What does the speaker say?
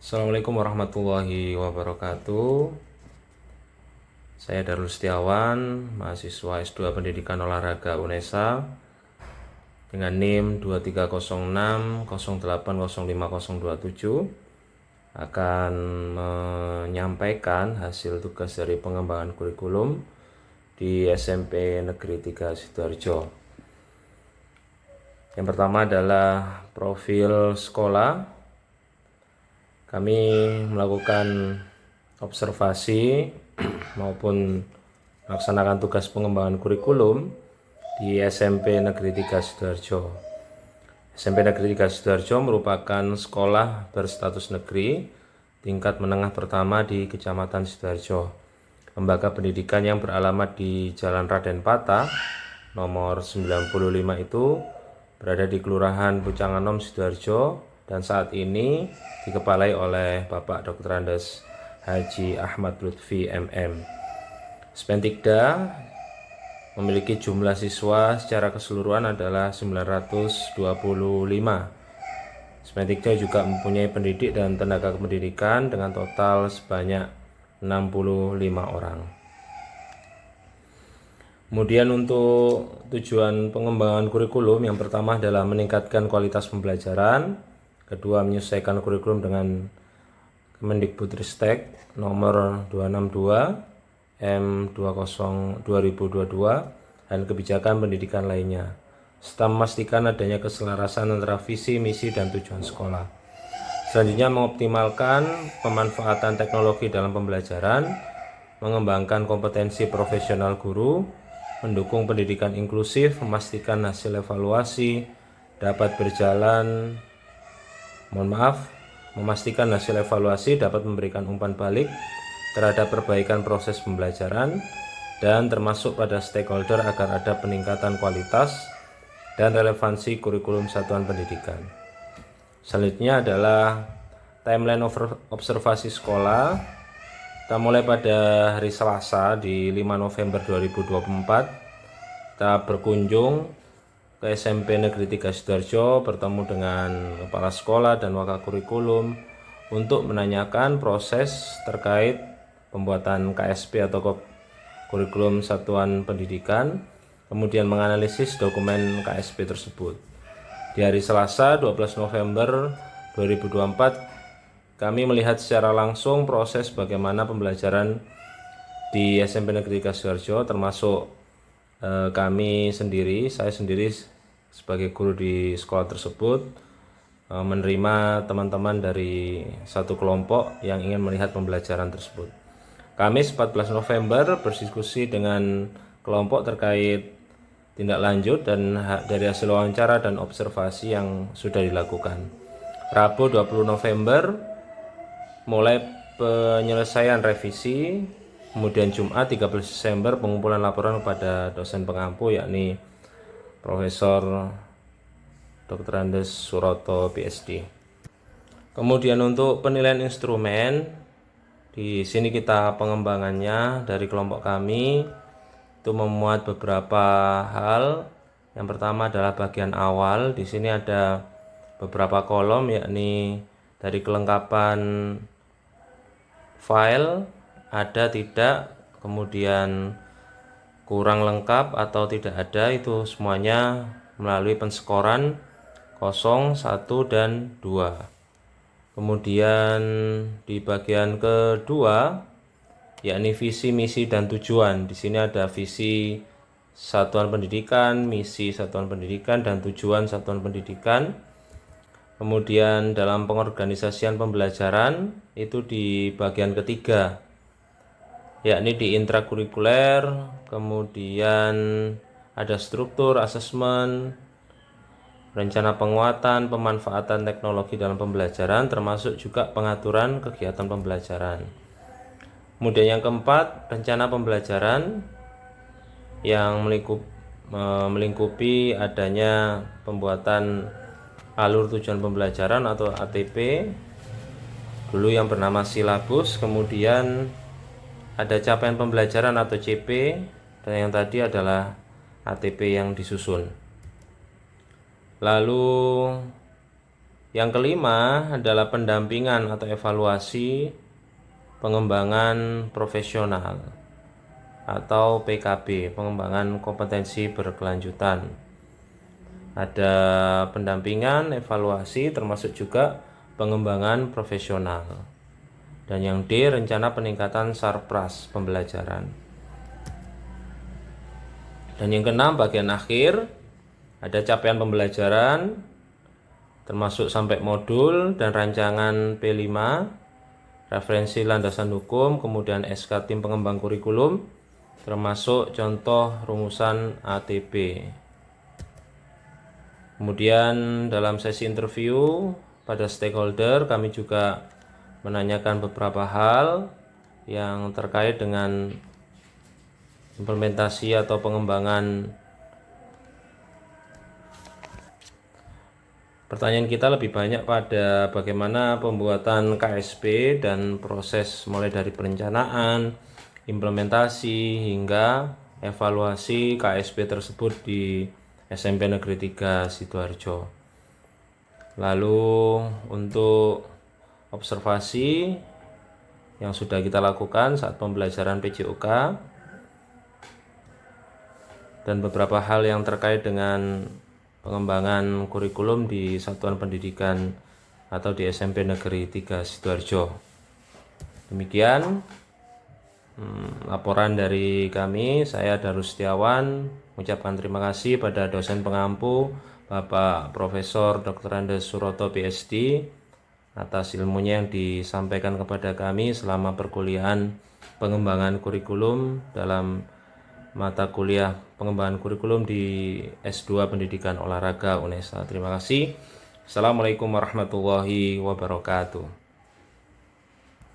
Assalamualaikum warahmatullahi wabarakatuh. Saya Darul Setiawan, mahasiswa S2 Pendidikan Olahraga UNESA dengan NIM 2306080527 akan menyampaikan hasil tugas dari pengembangan kurikulum di SMP Negeri 3 Sidoarjo. Yang pertama adalah profil sekolah. Kami melakukan observasi maupun melaksanakan tugas pengembangan kurikulum di SMP Negeri 3 Sidoarjo. SMP Negeri 3 Sidoarjo merupakan sekolah berstatus negeri tingkat menengah pertama di Kecamatan Sidoarjo. Lembaga pendidikan yang beralamat di Jalan Raden Patah nomor 95 itu berada di Kelurahan Pucanganom, Sidoarjo, dan saat ini dikepalai oleh Bapak Dr. Andes Haji Ahmad Lutfi MM. Spentikda memiliki jumlah siswa secara keseluruhan adalah 925. Spentikda juga mempunyai pendidik dan tenaga kependidikan dengan total sebanyak 65 orang. Kemudian untuk tujuan pengembangan kurikulum, yang pertama adalah meningkatkan kualitas pembelajaran, kedua menyesuaikan kurikulum dengan Kemendikbudristek nomor 262 M20 2022 dan kebijakan pendidikan lainnya, serta memastikan adanya keselarasan antara visi, misi, dan tujuan sekolah. Selanjutnya mengoptimalkan pemanfaatan teknologi dalam pembelajaran, mengembangkan kompetensi profesional guru, mendukung pendidikan inklusif, memastikan hasil evaluasi dapat berjalan memastikan hasil evaluasi dapat memberikan umpan balik terhadap perbaikan proses pembelajaran dan termasuk pada stakeholder agar ada peningkatan kualitas dan relevansi kurikulum satuan pendidikan. Selanjutnya adalah timeline observasi sekolah. Kita mulai pada hari Selasa di 5 November 2024. Kita berkunjung ke SMP Negeri 3 Sidoarjo, bertemu dengan kepala sekolah dan wakil kurikulum untuk menanyakan proses terkait pembuatan KSP atau kurikulum satuan pendidikan, kemudian menganalisis dokumen KSP tersebut. Di hari Selasa 12 November 2024, kami melihat secara langsung proses bagaimana pembelajaran di SMP Negeri 3 Sidoarjo, termasuk saya sendiri sebagai guru di sekolah tersebut menerima teman-teman dari satu kelompok yang ingin melihat pembelajaran tersebut. Kamis 14 November berdiskusi dengan kelompok terkait tindak lanjut dan dari hasil wawancara dan observasi yang sudah dilakukan. Rabu 20 November mulai penyelesaian revisi, kemudian Jumat 13 Desember pengumpulan laporan kepada dosen pengampu yakni Profesor Dr. Andes Suroto PhD. Kemudian untuk penilaian instrumen, di sini kita pengembangannya dari kelompok kami itu memuat beberapa hal. Yang pertama adalah bagian awal. Di sini ada beberapa kolom, yakni dari kelengkapan file, ada tidak, kemudian kurang lengkap atau tidak ada, itu semuanya melalui penskoran 0, 1, dan 2. Kemudian di bagian kedua yakni visi, misi, dan tujuan. Di sini ada visi satuan pendidikan, misi satuan pendidikan, dan tujuan satuan pendidikan. Kemudian dalam pengorganisasian pembelajaran itu di bagian ketiga, yakni di intrakurikuler, kemudian ada struktur, asesmen, rencana penguatan, pemanfaatan teknologi dalam pembelajaran, termasuk juga pengaturan kegiatan pembelajaran. Kemudian yang keempat, rencana pembelajaran yang melingkupi adanya pembuatan alur tujuan pembelajaran atau ATP, dulu yang bernama silabus, kemudian ada capaian pembelajaran atau CP, dan yang tadi adalah ATP yang disusun. Lalu Yang kelima adalah pendampingan atau evaluasi pengembangan profesional atau PKB, pengembangan kompetensi berkelanjutan. Ada pendampingan, evaluasi, termasuk juga pengembangan profesional. Dan yang D, rencana peningkatan sarpras pembelajaran. Dan yang keenam, bagian akhir, ada capaian pembelajaran, termasuk sampai modul dan rancangan P5, referensi landasan hukum, kemudian SK tim pengembang kurikulum, termasuk contoh rumusan ATB. Kemudian dalam sesi interview pada stakeholder kami juga menanyakan beberapa hal yang terkait dengan implementasi atau pengembangan. Pertanyaan kita lebih banyak pada bagaimana pembuatan KSP dan proses mulai dari perencanaan, implementasi hingga evaluasi KSP tersebut di SMP Negeri 3 Sidoarjo. Lalu untuk observasi yang sudah kita lakukan saat pembelajaran PJOK dan beberapa hal yang terkait dengan pengembangan kurikulum di satuan pendidikan atau di SMP Negeri 3 Sidoarjo. Demikian laporan dari kami. Saya Darus Setiawan mengucapkan terima kasih pada dosen pengampu Bapak Profesor Dr. Andes Suroto PhD atas ilmunya yang disampaikan kepada kami selama perkuliahan pengembangan kurikulum dalam mata kuliah pengembangan kurikulum di S2 Pendidikan Olahraga UNESA. Terima kasih. Assalamualaikum warahmatullahi wabarakatuh.